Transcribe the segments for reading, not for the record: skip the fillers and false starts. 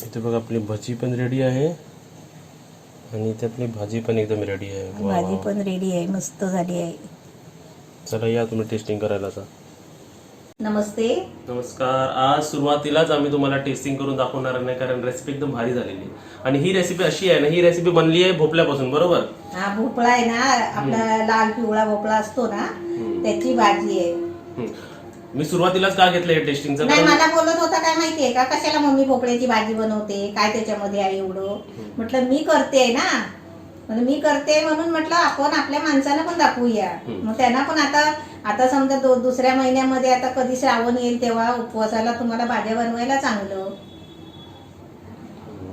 इथे बघा आपली भजी पण रेडी आहे आणि इथे आपली भाजी पण एकदम रेडी आहे. वा भाजी वा. पण रेडी आहे, मस्त झाली आहे. चला या तुम्ही टेस्टिंग करायला आता. नमस्ते. नमस्कार. आज सुरुवातीलाच आम्ही तुम्हाला टेस्टिंग करून दाखवणार नाही, कारण रेसिपी एकदम भारी झालेली आहे. आणि ही रेसिपी अशी आहे ना, ही रेसिपी बनली आहे भोपळ्यापासून, बरोबर? हा भोपळा आहे ना, आपला लाल पिवळा भोपळा असतो ना, त्याची भाजी आहे. मी सुरुवातीलाच का घेतलं हे टेस्टिंगचं? नाही, मला बोलत होता काय माहितीये का, कशाला मम्मी भोपळ्याची भाजी बनवते, काय त्याच्यामध्ये आहे एवढं. म्हटलं मी करते ना, म्हणजे मी करते म्हणून म्हटलं आपण आपल्या माणसाला पण दाखवूया. मग त्यांना पण आता समजा दुसऱ्या महिन्यामध्ये आता कधी श्रावण येईल तेव्हा उपवासाला तुम्हाला भाज्या बनवायला चांगलं.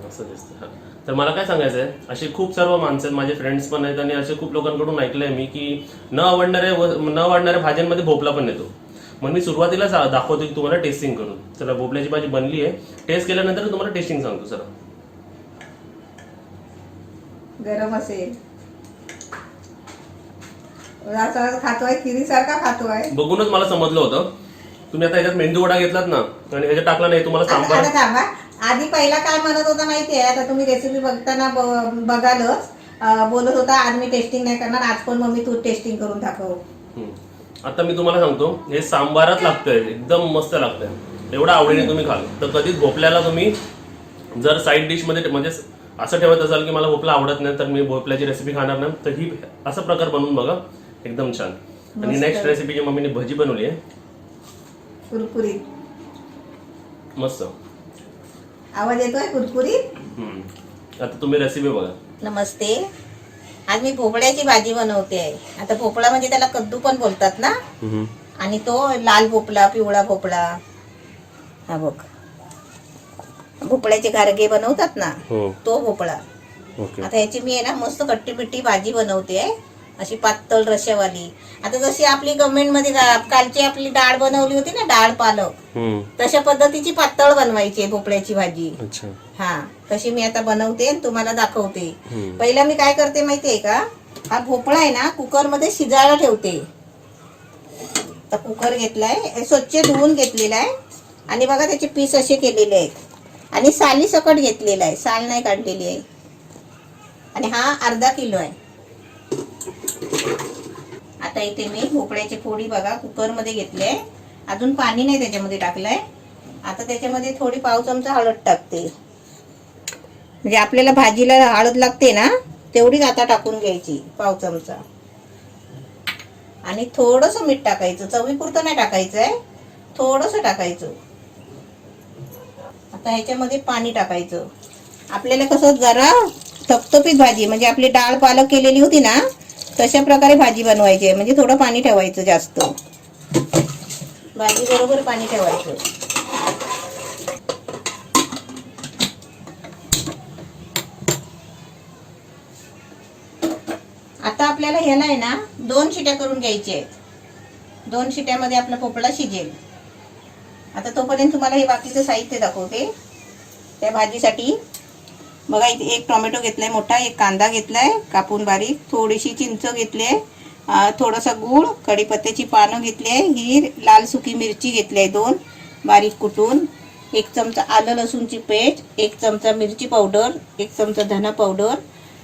असं दिसतं. तर मला काय सांगायचं आहे, असे खूप सर्व माणसं आहेत, माझे फ्रेंड्स पण आहेत आणि असे खूप लोकांकडून ऐकलंय मी की न आवडणाऱ्या भाज्यांमध्ये भोपळा पण येतो. मग मी सुरुवातीला दाखवतो की तुम्हाला टेस्टिंग करून. चला, भोपळ्याची भाजी बनली आहे, टेस्ट केल्यानंतर तुम्हाला टेस्टिंग सांगतो. चला. गरम असेल, खातोय खिरीसारखा खातोय. बघूनच मला समजलं होतं. तुम्ही आता ह्याच्यात मेंदू वडा घेतलात ना आणि ह्याच्यात टाकला नाही, तुम्हाला सांबार. आता थांबा, आधी पहिला काय म्हणत होता माहितीये, आता तुम्ही रेसिपी बघताना बघालच, बोलत होता आज मी टेस्टिंग नाही करणार, आज पण मम्मी तू टेस्टिंग करून दाखव. आता मी तुम्हाला सांगतो, हे सांबारात लागतंय, एकदम मस्त लागतंय, एवढं आवडीने तुम्ही खाल. तर कधीच भोपळ्याला तुम्ही जर साईड डिश मध्ये म्हणजे असं ठेवत असाल की मला भोपळा आवडत नाही तर मी भोपळ्याची रेसिपी खाणार नाही, तर ही असा प्रकार बनवून बघा, एकदम छान. आणि नेक्स्ट रेसिपी जी मम्मीने भजी बनवली आहे, कुरकुरीत मस्त आवाज येतोय, कुरकुरीत. आता तुम्ही रेसिपी बघा. नमस्ते. आज मी भोपळ्याची भाजी बनवते आहे. आता भोपळा म्हणजे त्याला कद्दू पण बोलतात ना, आणि तो लाल भोपळा, पिवळा भोपळा. हा बघ, भोपळ्याचे घारगे बनवतात ना, तो भोपळा. आता याची मी आहे ना मस्त कट्टी पिट्टी भाजी बनवते आहे, अशी पातळ रश्यावाली. आता जशी आपली गव्हर्नमेंट मध्ये कालची आपली डाळ बनवली होती ना, डाळ पालक, तशा पद्धतीची पातळ बनवायची आहे भोपळ्याची भाजी. हा, तशी मी आता बनवते आणि तुम्हाला दाखवते. पहिला मी काय करते माहितीये का, हा भोपळा आहे ना कुकर मध्ये शिजायला ठेवते. तर कुकर घेतलाय, स्वच्छ धुवून घेतलेला आहे, आणि बघा त्याचे पीस असे केलेले आहेत, आणि साली सकट घेतलेला आहे, साल नाही काढलेली आहे. आणि हा अर्धा किलो आहे. आता इथे मी भोपळ्याची फोडी बघा कुकर मध्ये घेतले, अजून पाणी नाही त्याच्यामध्ये टाकलंय. आता त्याच्यामध्ये थोडी पाव चमचा हळद टाकते, म्हणजे आपल्याला भाजीला हळद लागते ना तेवढीच आता टाकून घ्यायची, पाव चमचा. आणि थोडस मीठ टाकायचं, चवीपुरतं नाही टाकायचंय, थोडस टाकायचं. आता ह्याच्यामध्ये पाणी टाकायचं. आपल्याला कसं जरा थपथपीत भाजी, म्हणजे आपली डाळ पालक केलेली होती ना तशा प्रकारे भाजी बनवायची आहे, म्हणजे थोडं पाणी ठेवायचं जास्त, भाजी बरोबर पाणी ठेवायचं. आता आपल्याला ह्याला आहे ना 2 शिट्या करून घ्यायच्या आहेत. 2 शिट्यामध्ये आपला भोपळा शिजेल. आता तोपर्यंत तुम्हाला हे बाकीचं साहित्य दाखवते त्या भाजीसाठी. बघा, इथे 1 टोमॅटो घेतलाय मोठा, 1 कांदा घेतलाय कापून बारीक, थोडीशी चिंच घेतली, थोडासा गूळ, कढीपत्त्याची पानं घेतली आहे, ही लाल सुकी मिरची घेतली आहे 2 बारीक कुटून, 1 चमचा आलं लसूणची पेस्ट, 1 चमचा मिरची पावडर, 1 चमचा धना पावडर,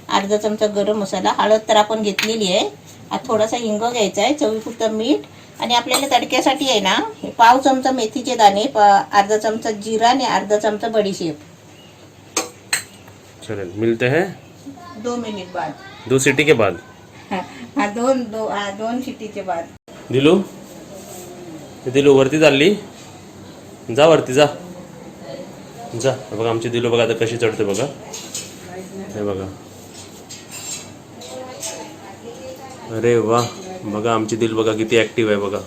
अर्धा चमचा गरम मसाला, हळद तर आपण घेतलेली आहे. आता थोडासा हिंग घ्यायचा आहे, चवीपुरतं मीठ, आणि आपल्याला तडक्यासाठी आहे ना हे पाव चमचा मेथीचे दाणे, अर्धा चमचा जिरा आणि अर्धा चमचा बडीशेप. चलेल, मिलते हैं 2 मिनिट बाद, 2 सीटी के बाद. हा 2 शिट्टीचे बाद. दिलू वरती चालली, जा वरती जा जा. बघा आमची दिलू बघा आता कशी चढते बघा, हे बघा. अरे वा, बघा आमची दिल बघा किती ऍक्टिव्ह आहे बघा.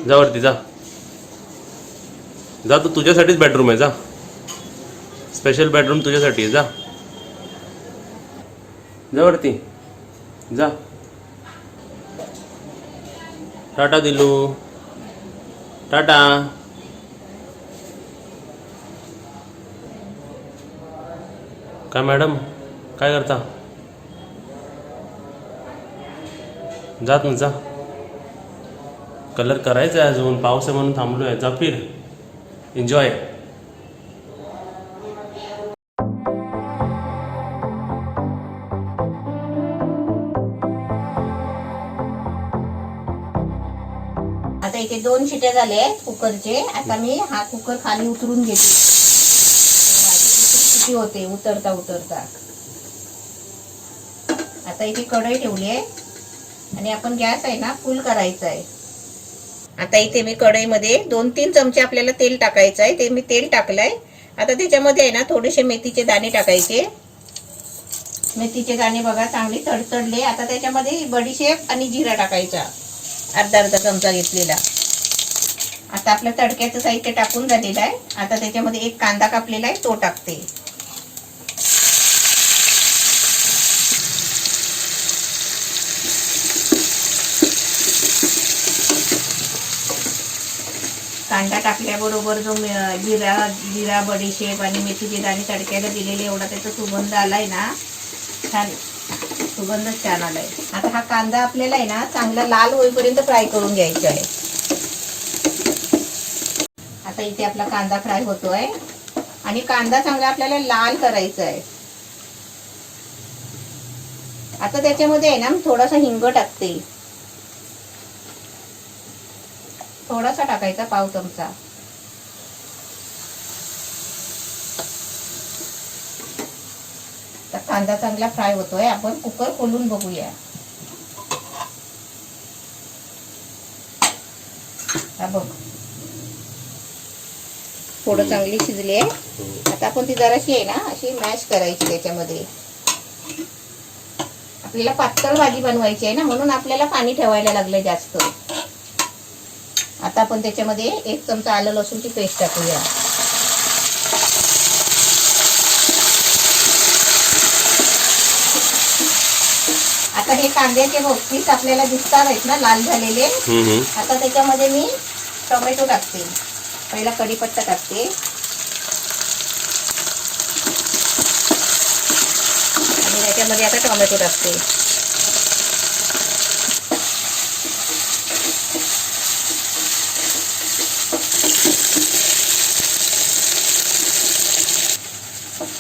जा वरती जा जा, तू तुझ्यासाठीच बेडरूम आहे, जा, स्पेशल बेडरूम तुझ्यासाठी आहे, जा जा वरती जा. टाटा दिलू, टाटा. काय मॅडम, काय करता? जात ना, जा. कलर करायचा आहे अजून, पाऊस आहे म्हणून थांबलोय. जा फिर, एन्जॉय. इथे 2 शिट्या झाल्या कुकरचे. आता मी हा कुकर खाली उतरून घेते. किती होते उतरता उतरता. आता इथे कढई ठेवली आहे आणि आपण गॅस आहे ना फुल करायचा आहे. आता इथे मी कढईमध्ये 2-3 चमचे आपल्याला तेल टाकायचं आहे. ते मी तेल टाकलंय. आता त्याच्यामध्ये आहे ना थोडेसे मेथीचे दाणे टाकायचे. मेथीचे दाणे बघा चांगले तडतडले. आता त्याच्यामध्ये बडीशेप आणि जिरा टाकायचा, अर्धा चमचा घेतलेला. आता आपलं तडक्याचं साहित्य टाकून झालेलं आहे. आता त्याच्यामध्ये एक कांदा कापलेला आहे तो टाकते. कांदा टाकल्याबरोबर जो जिरा बडीशेप आणि मेथीचे दाणे तडक्याला दिलेले एवढा त्याचा सुगंध आलाय ना, छान सुगंधच छान आलाय. आता हा कांदा आपल्याला आहे ना चांगला लाल होईपर्यंत फ्राय करून घ्यायचा आहे. आता इथे आपला कांदा फ्राय होतोय आणि कांदा चांगला आपल्याला लाल करायचा आहे. आता त्याच्यामध्ये आहे ना थोडासा हिंग टाकते. थोडासा टाकायचा, पाव चमचा. तर कांदा चांगला फ्राय होतोय. आपण कुकर खोलून बघूया. हा बघ थोडं चांगली शिजली आहे. आता आपण ती जराशी आहे ना अशी मॅश करायची त्याच्यामध्ये. आपल्याला पातळ भाजी बनवायची आहे ना, म्हणून आपल्याला पाणी ठेवायला लागलं जास्त. आता आपण त्याच्यामध्ये 1 चमचा आलं लसूणची पेस्ट टाकूया. आता हे कांद्याचे पीस आपल्याला दिसतात आहेत ना लाल झालेले. आता त्याच्यामध्ये मी टोमॅटो टाकते. पहिला कढीपत्ता टाकते आणि त्याच्यामध्ये आता टोमॅटो टाकते.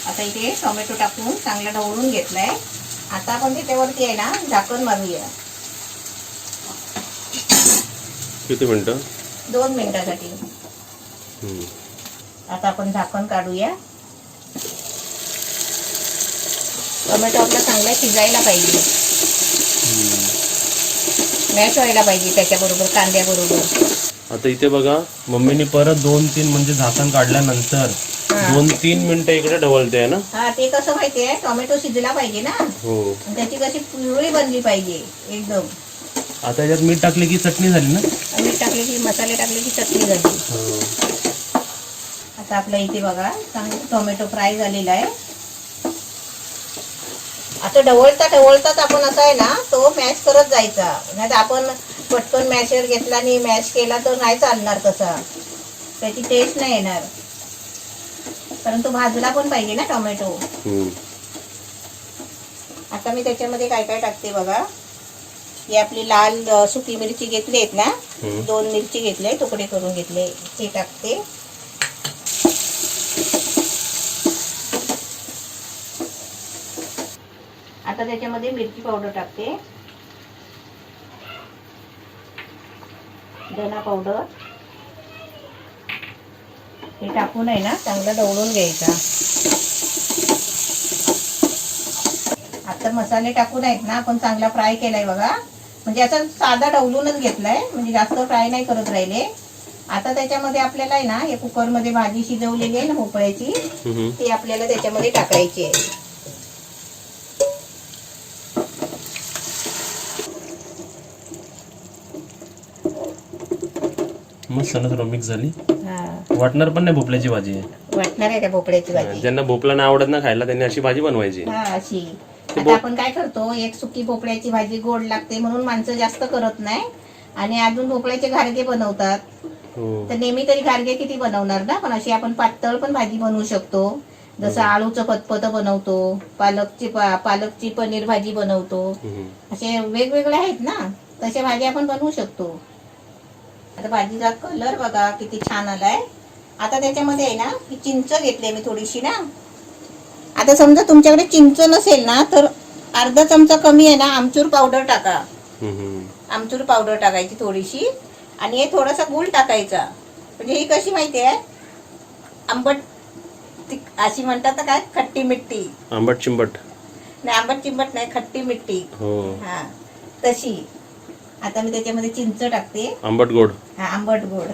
आता इथे टोमॅटो टाकून चांगला ढवळून घेतलाय. आता आपण त्याच्यावरती आहे ना झाकण मारूया. किती मिनिटं? 2 मिनिटासाठी. आता आपण झाकण काढूया. टोमॅटो आपला चांगला शिजायला पाहिजे, मॅश व्हायला पाहिजे त्याच्याबरोबर कांद्याबरोबर. आता इथे बघा मम्मीने परत 2-3 म्हणजे झाकण काढल्यानंतर 2-3 मिनिटं इकडे ढवळते ना. हा ते कसं माहितीये, टोमॅटो शिजला पाहिजे ना. हो. त्याची कशी पिवळी बनली पाहिजे एकदम. आता याच्यात मीठ टाकले की चटणी झाली ना. मीठ टाकले की मसाले टाकले की चटणी झाली. आता आपल्या इथे बघा चांगलं टोमॅटो फ्राय झालेला आहे. आता ढवळताच आपण असं आहे ना तो मॅश करत जायचा. नाही तर आपण पटकन मॅशर घेतला आणि मॅश केला तर नाही चालणार. तसा त्याची टेस्ट नाही येणार, कारण तो भाजला पण पाहिजे ना टोमॅटो. आता मी त्याच्यामध्ये काय काय टाकते बघा. ही आपली लाल सुकी मिरची घेतली आहेत ना, 2 मिरची घेतले तुकडे करून घेतले ते टाकते. आता त्याच्यामध्ये मिरची पावडर टाकते, धना पावडर. हे टाकून आहे ना चांगलं ढवळून घ्यायचा. आता मसाले टाकून आहेत ना आपण चांगला फ्राय केलाय बघा. म्हणजे असं साधा ढवळूनच घेतलाय, म्हणजे जास्त फ्राय नाही करत राहिले. आता त्याच्यामध्ये आपल्याला आहे ना हे कुकरमध्ये भाजी शिजवलेली आहे ना भोपळ्याची, ती आपल्याला त्याच्यामध्ये टाकायची आहे. मस्त ना थोडं मिक्स झाली. वाटणार पण नाही भोपळ्याची भाजी आहे. वाटणार आहे का भोपळ्याची भाजी? ज्यांना भोपळा नाही आवडत ना खायला त्यांनी अशी भाजी बनवायची. अशी. आता आपण काय करतो, एक सुकी भोपळ्याची भाजी गोड लागते म्हणून माणसं जास्त करत नाही, आणि अजून भोपळ्याचे घारगे बनवतात. तर नेहमी तरी घारगे किती बनवणार ना. पण अशी आपण पातळ पण भाजी बनवू शकतो. जसं आळूचं पतपत बनवतो, पालकची पनीर भाजी बनवतो. असे वेगवेगळे आहेत ना, तशा भाजी आपण बनवू शकतो. आता भाजीचा कलर बघा किती छान आलाय. आता त्याच्यामध्ये आहे ना ही चिंच घेतली मी थोडीशी ना. आता समजा तुमच्याकडे चिंच नसेल ना तर अर्धा चमचा कमी आहे ना आमचूर पावडर टाका. आमचूर पावडर टाकायची थोडीशी. आणि हे थोडासा गूळ टाकायचा. म्हणजे ही कशी माहिती आहे, आंबट अशी म्हणतात ना, काय खट्टी मिट्टी. आंबट चिंबट नाही, आंबट चिंबट नाही, खट्टी मिट्टी. हो. हा तशी. आता मी त्याच्यामध्ये चिंच टाकते. आंबट गोड. हा, आंबट गोड.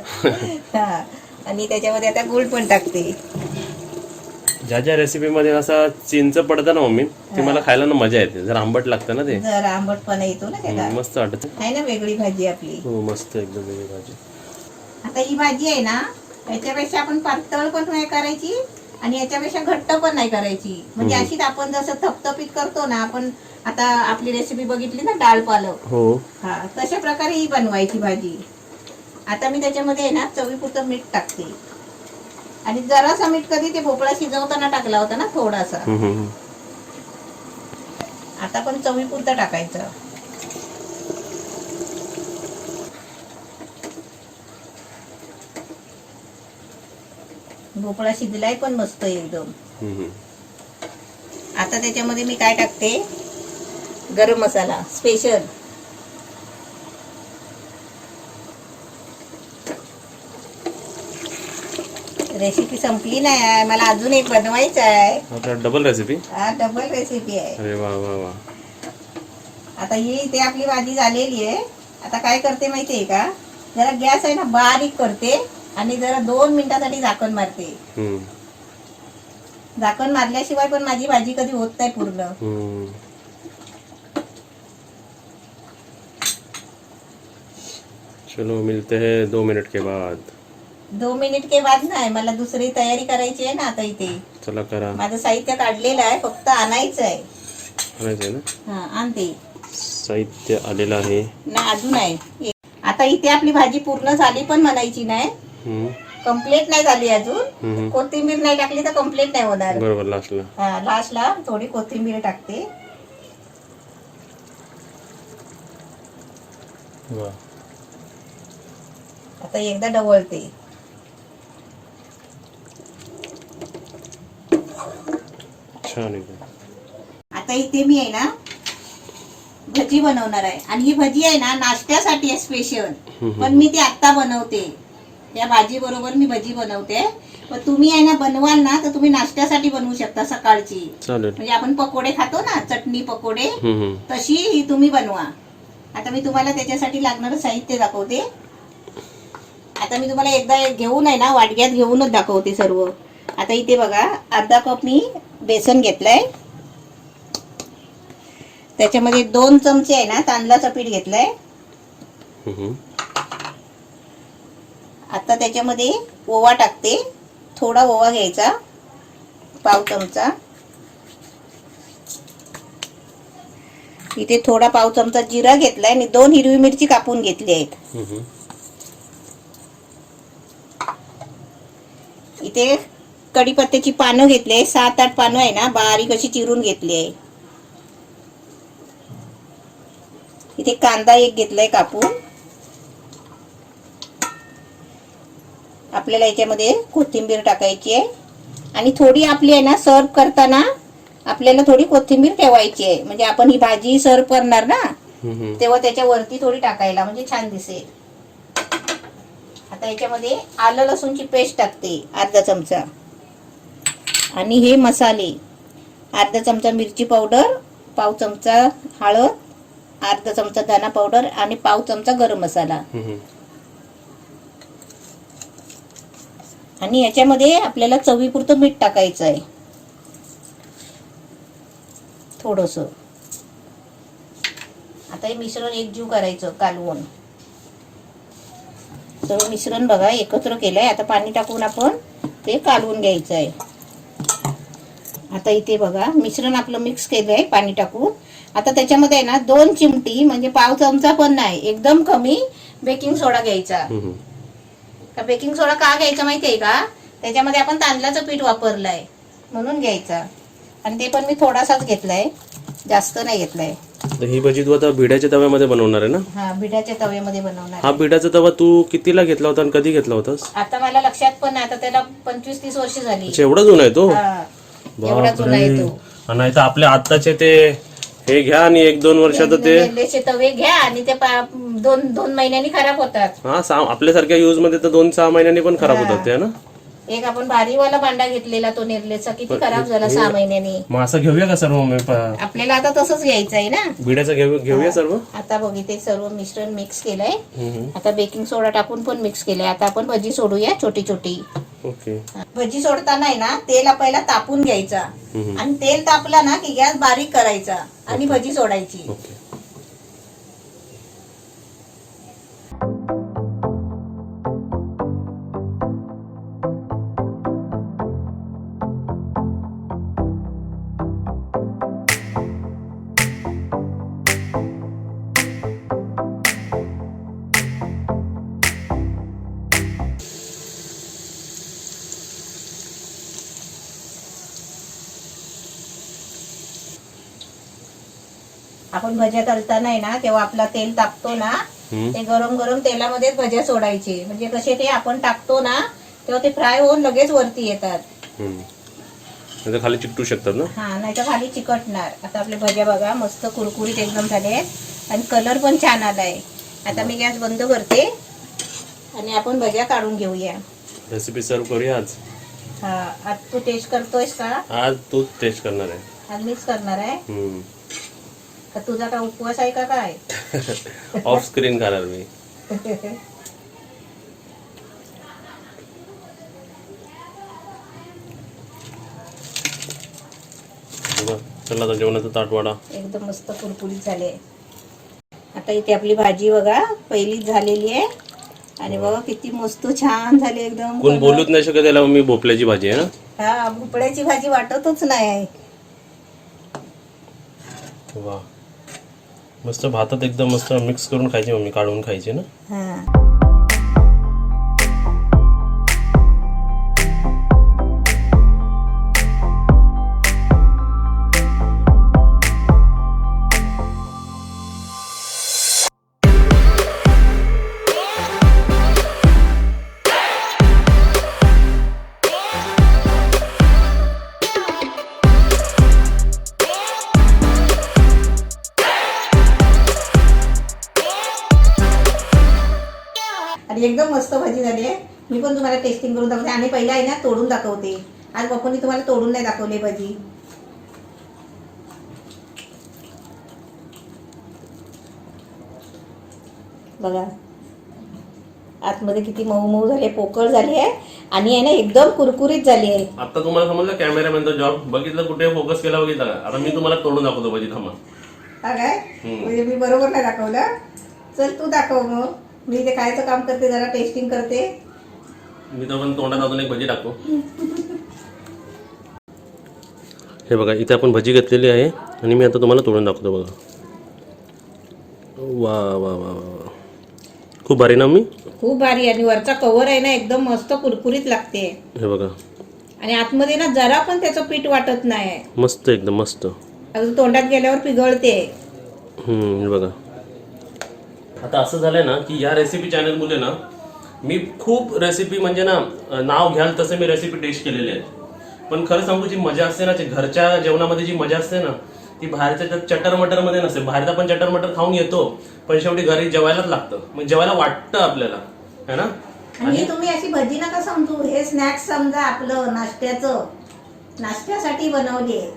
हा, आणि त्याच्यामध्ये आता गूळ पण टाकते. ज्या ज्या रेसिपी मध्ये असं चिंच पडतं ना मम्मी, ती मला खायला ना मजा येते. जर आंबट लागतं ना ते, जरा आंबटपणा येतो ना त्याला. मस्त वाटत. आहे ना वेगळी भाजी आपली. हो, मस्त एकदम वेगळी भाजी. आता ही भाजी आहे ना, याच्यापेक्षा आपण पातळ पण नाही करायची आणि याच्यापेक्षा घट्ट पण नाही करायची. म्हणजे अशीच आपण जसं थपथपीत करतो ना, आपण आता आपली रेसिपी बघितली ना डाळ पालक, हो. हा, तशा प्रकारे ही बनवायची भाजी. आता मी त्याच्यामध्ये आहे ना चवीपुरतं मीठ टाकते. आणि जरासा मीठ कधी ते भोपळा शिजवताना टाकला होता ना, थोडासा. आता पण चवीपुरतं टाकायचं. भोपळा शिजलाय पण मस्त एकदम. आता त्याच्यामध्ये मी काय टाकते, गरम मसाला स्पेशल. रेसिपी संपली नाही आहे, मला अजून एक बनवायचं आहे. आता डबल रेसिपी. हा, डबल रेसिपी आहे. अरे वा वा वा. आता ही इथे आपली भाजी झालेली आहे. आता काय करते माहितीये का, जरा गॅस आहे ना बारीक करते आणि जरा 2 मिनिटासाठी झाकण मारते. झाकण मारल्याशिवाय पण माझी भाजी कधी होत नाही पूर्ण. चलो मिलते हैं 2 मिनट के बाद. 2 मिनिट के बाद नाही, मला दुसरी तयारी करायची आहे ना. आता इथे चला करा. माझं साहित्य काढलेलं आहे, फक्त आणायचं आहे. आणायचं ना. हा, आणते. साहित्य आलेलं आहे ना, अजून आहे. आता इथे आपली भाजी पूर्ण झाली पण म्हणायची नाही, कम्प्लीट नाही झाली अजून. कोथिंबीर नाही टाकली तर कम्प्लीट नाही होणार. बरोबर. लास्टला. हा, लास्टला थोडी कोथिंबीर टाकते. वा. आता एकदा डवळते. छान एकदम. आता इथे मी आहे ना भजी बनवणार आहे. आणि ही भजी आहे ना नाश्त्यासाठी आहे स्पेशल. पण मी ती आत्ता बनवते. या भाजी बरोबर मी भजी बनवते. पण तुम्ही आहे ना बनवाल ना, तर तुम्ही नाश्त्यासाठी बनवू शकता सकाळची. चालेल. म्हणजे आपण पकोडे खातो ना, चटणी पकोडे, तशी ही तुम्ही बनवा. आता मी तुम्हाला त्याच्यासाठी लागणारं साहित्य दाखवते. आता मी तुम्हाला एकदा घेऊन आहे ना वाटग्यात घेऊनच दाखवते सर्व. आता इथे बघा, अर्धा कप मी बेसन घेतलंय. त्याच्यामध्ये 2 चमचे आहे ना तांदळाचं पीठ घेतलंय. आता त्याच्यामध्ये ओवा टाकते. थोडा ओवा घ्यायचा, पाव चमचा. इथे थोडा पाव चमचा जिरा घेतलाय आणि 2 हिरवी मिरची कापून घेतली आहेत. इथे कढीपत्त्याची पानं घेतली, 7-8 पानं आहे ना बारीक अशी चिरून घेतली आहे. इथे कांदा एक घेतलाय कापून. आपल्याला याच्यामध्ये कोथिंबीर टाकायची आहे. आणि थोडी आपली आहे ना सर्व करताना आपल्याला थोडी कोथिंबीर ठेवायची आहे. म्हणजे आपण ही भाजी सर्व करणार ना, तेव्हा त्याच्यावरती थोडी टाकायला म्हणजे छान दिसेल. आता याच्यामध्ये आलं लसूणची पेस्ट टाकते, अर्धा चमचा. आणि हे मसाले, अर्धा चमचा मिरची पावडर, पाव चमचा हळद, अर्धा चमचा धना पावडर आणि पाव चमचा गरम मसाला. आणि याच्यामध्ये आपल्याला चवीपुरतं मीठ टाकायचं आहे थोडंसं. आता हे मिश्रण एकजीव करायचं कालवून. सगळं मिश्रण बघा एकत्र केलंय. आता पाणी टाकून आपण ते कालवून घ्यायचं आहे. आता इथे बघा मिश्रण आपलं मिक्स केलंय पाणी टाकून. आता त्याच्यामध्ये आहे ना 2 चिमटी म्हणजे पाव चमचा पण नाही, एकदम कमी बेकिंग सोडा घ्यायचा. बेकिंग सोडा का घ्यायचा माहितीये का, त्याच्यामध्ये आपण तांदळाचं पीठ वापरलंय म्हणून घ्यायचा. आणि ते पण मी थोडासाच घेतलाय, जास्त नाही घेतलाय. ही भजी तू आता भिड्याच्या तव्यामध्ये बनवणार आहे ना? हा, भिड्याच्या तव्यामध्ये बनवणार. हा भिड्याचा तवा तू कितीला घेतला होता आणि कधी घेतला होतास? आता मला लक्षात पण नाही, आता त्याला 25-30 वर्ष झाली. एवढा जुना आहे तो? एवढा जुना आहे तो. नाही तर आपल्या आत्ताचे ते हे घ्या आणि 1-2 वर्षात ते तवे घ्या आणि ते दोन महिन्यांनी खराब होतात. हा आपल्यासारख्या यूज मध्ये तर 2-6 महिन्यांनी पण खराब होतात ते ना. एक आपण भारीवाला भांडा घेतलेला तो निर्लेचा किती खराब झाला 6 महिन्यांनी. मग असं घेऊया का सर्व आपल्याला आता तसंच घ्यायचं आहे ना. बिड्याचं घेऊया सर्व. आता बघ इथे सर्व मिश्रण मिक्स केलंय. आता बेकिंग सोडा टाकून पण मिक्स केलंय. आता आपण भजी सोडूया छोटी छोटी. ओके. भजी सोडताना आहे ना तेल आपल्याला तापून घ्यायचा आणि तेल तापला ना की गॅस बारीक करायचा आणि भजी सोडायची. ओके. आपण भज्या तळताना आहे ना तेव्हा आपला तेल तापतो ना ते गरम गरम तेलामध्येच भज्या सोडायचे. म्हणजे कसे ते आपण टाकतो ना तेव्हा ते फ्राय होऊन लगेच वरती येतात. नाहीतर खाली चिकटू शकतात ना. हा नाहीतर खाली चिकटणार. आता आपले भज्या बघा मस्त कुरकुरीत एकदम झाले आणि कलर पण छान आलाय. आता मी गॅस बंद करते आणि आपण भज्या काढून घेऊया. रेसिपी सर्व करूया आज. हा आज तू टेस्ट करतोयस का? आज तू टेस्ट करणार आहे. आज मीच करणार आहे. का तुझा काय उपवास आहे का काय? ऑफ स्क्रीन करणार मी. चला आता जेवणाचा ताट वाढा. एकदम मस्त कुरकुरीत झाले. आता इथे आपली भाजी बघा पहिलीच झालेली आहे आणि बघा किती मस्त छान झाली एकदम. कोण बोलूच नाही शकत त्याला. मी भोपळ्याची भाजी आहे ना. हा भोपळ्याची भाजी वाटतच नाही. वा मस्त भातात एकदम मस्त मिक्स करून खायची मम्मी. काढून खायची ना. हा आणि एकदम मस्त भाजी झाली आहे. मी पण तुम्हाला टेस्टिंग करून दाखवते आणि पहिला आहे ना तोडून दाखवते. आज बापूंनी तुम्हाला तोडून नाही दाखवली भाजी. बघा आतमध्ये किती मऊ मऊ झाले पोकळ झाली आहे आणि आहे ना एकदम कुरकुरीत झाली आहे. आता तुम्हाला समजलं कॅमेरामॅनचा जॉब. बघितलं कुठे फोकस केला बघितला का. आता मी तुम्हाला तोडून दाखवतो भाजी. थांबा. हा काय म्हणजे मी बरोबर नाही दाखवलं. चल तू दाखव मग. मी इथे खायचं काम करते जरा टेस्टिंग करते. मी तर पण तोंडात अजून एक भजी टाकतो. हे बघा इथे आपण भजी घेतलेली आहे आणि मी आता तुम्हाला तोडून दाखवतो बघा. वा वा वा वा खूप भारी ना. मी खूप भारी आणि वरचा कव्हर आहे ना एकदम मस्त कुरकुरीत लागते. हे बघा आणि आतमध्ये ना जरा पण त्याचं पीठ वाटत नाही. मस्त एकदम मस्त. अजून तोंडात गेल्यावर पिघळते. हे बघा. आता असं झालंय ना की या रेसिपी चॅनल मुले ना मी खूप रेसिपी म्हणजे ना नाव घ्याल तसं मी रेसिपी टेस्ट केलेली आहे. पण खरं सांगू जी मजा असते ना घरच्या जेवणामध्ये जी मजा असते ना ती बाहेरच्या चटर मटर मध्ये नसते. बाहेरचा पण चटर मटर खाऊन येतो पण शेवटी घरी जेवायलाच लागतं. मग जेवायला वाटतं आपल्याला है ना. आणि तुम्ही अशी भजी नका समजू. हे स्नॅक्स समजा आपलं नाश्त्यासाठी बनवली आहे.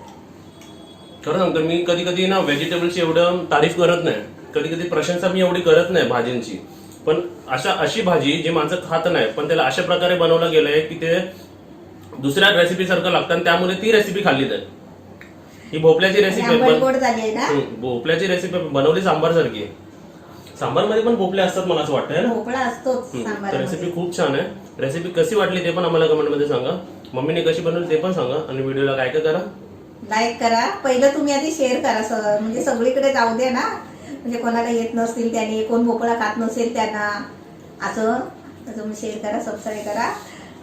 खरं सांगतो मी कधी कधी ना व्हेजिटेबलची एवढं तारीफ करत नाही. कधी कधी प्रशंसा मी एवढी करत नाही भाजींची. पण अशी भाजी जी माणसं खात नाही पण त्याला अशा प्रकारे बनवलं गेलंय की ते दुसऱ्या रेसिपी सारखं लागतं आणि त्यामुळे ती रेसिपी खाल्ली जाईल. ही भोपळ्याची रेसिपी भोपळ्याची रेसिपी बनवली सांबार सारखी. सांबार मध्ये पण भोपळे असतात मला असं वाटतं ना. भोपळा असतोच सांबार. रेसिपी खूप छान आहे. रेसिपी कशी वाटली ते पण आम्हाला कमेंट मध्ये सांगा. मम्मीने कशी बनवली ते पण सांगा आणि व्हिडिओला काय करा लाईक करा. पहिलं तुम्ही आधी शेअर करा. म्हणजे सगळीकडे जाऊ द्या ना. म्हणजे कोणाला येत नसतील त्याने कोण भोपळा खात नसेल त्यांना असं तुम्ही शेअर करा सबस्क्राईब करा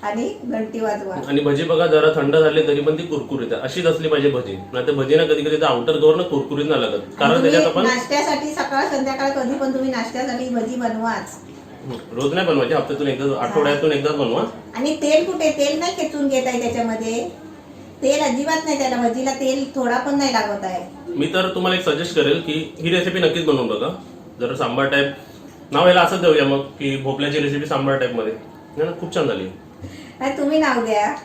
आणि घंटी वाजवा. आणि भजी बघा जरा थंड झाली तरी पण ती कुरकुरीत आहे. अशीच असली पाहिजे भजी. नाही तर भजी ना कधी कधी आउटर कवर ना कुरकुरीत नाही लागत. कारण त्याच्यात आपण नाश्त्यासाठी सकाळ संध्याकाळ कधी पण तुम्ही नाश्त्यासाठी भजी बनवाच. रोज नाही बनवायची. हप्त्यातून एकदा आठवड्यातून एकदाच बनवा. आणि तेल कुठे तेल नाही खेचून घेत आहे त्याच्यामध्ये. तेल अजिबात नाही. त्याला भजीला तेल थोडा पण नाही लागत आहे. मी तर तुम्हाला एक सजेस्ट करेल की ही रेसिपी नक्कीच बनवून बघा. जर सांबार टाईप नाव याला असं देऊया मग की भोपळ्याची रेसिपी सांबार टाईप मध्ये. नाही ना, खूप छान झाली. नाही, तुम्ही नाव द्या.